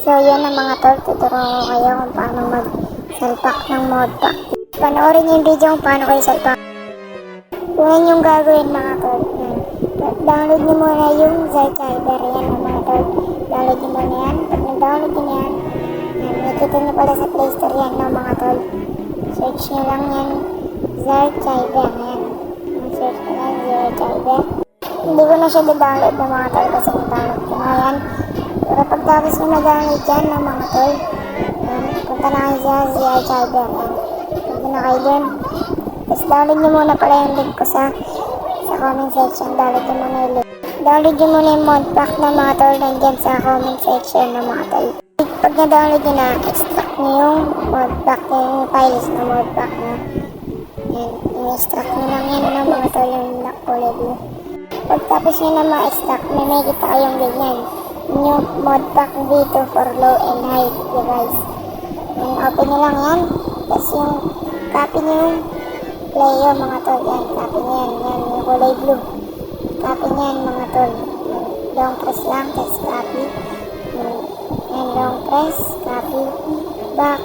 So yan ang mga tol, tuturuan ko kayo kung paano mag-salpak ng modpack. Panoorin yung video kung paano kayo salpak. Kung yan yung gagawin mga tol, download nyo muna yung Zarchiver. Yan ang mga tol, download nyo muna yan. Pag nag-download nyo yan, makikita nyo pala sa Play Store yan no, mga tol. Search nyo lang yan, Zarchiver. Yan, search ko lang Zarchiver. Hindi ko na siya download ng mga tol kasi na-download ko na yan. Pero pagtapos nyo na-download yan ng mga tol, punta na kayo sa Zarchiver. Punta na kayo dyan. Tapos download nyo muna pala yung link ko sa comment section. Download nyo muna yung link. Download nyo muna yung modpack ng mga tol nandyan sa comment section ng mga tol. Pag na-download nyo na, extract nyo yung modpack, yung files na modpack na. Yan, i-extract nyo lang yan ng mga tol yung kulay blue. Pagtapos nyo na ma-extract, may makikita kayong ganyan. Yung modpack V2 for low and high device. Yan, open nyo lang yan. Tapos yung copy nyo yung player mga tol. Yan, copy nyo yan. Yan, yung kulay blue. Copy nyo yan mga tol. Long press lang, tapos copy. Yan, long press, copy. Back,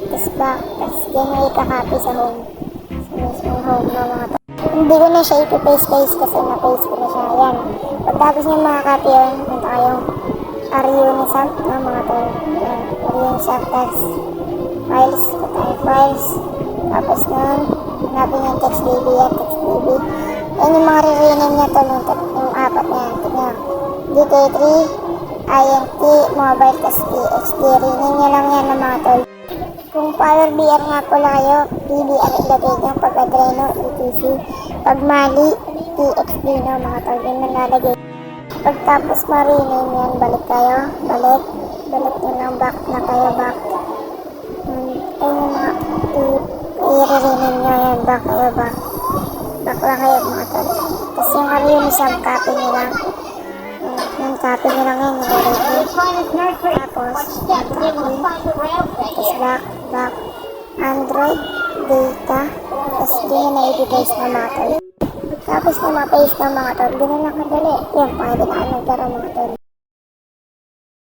tapos back. Tapos dyan yung ika-copy sa home. Sa mismong home na mga tol. Hindi ko na siya ipipaste kasi na-paste ko na siya. Yan. Pagtapos nyo mga copy yun, punta kayong Unisant na mga tol. Yan, Unisant, tapos files, patay files. Tapos nun, hanapin yung TextDB yan, TextDB. Yan yung mga re-rename niya tol, yung apat na yan. Tignan. GK3, INT, mobile, tapos PXD. Rename nyo lang yan ng mga tol. Kung Power BR nga pala kayo, PBR ilagay niya. Pag Adreno, ETC. Pag Mali, TXD no mga tol. Yun na nalagay. Pagtapos ma-rename yan, balik kayo. Balik nyo lang, back na kayo, back. Ayun yung mga i-rename nyo yan, back kayo, back. Back lang kayo mga tol. Tapos yung Unisant, copy nyo lang. Yung copy nyo lang yan, yung review. Tapos, back, Android, data, tapos din na i-device na mga tol. Tapos na ma-paste na mga tol, doon na lang kadali. Yan, pwede na nagkaroon mga tol.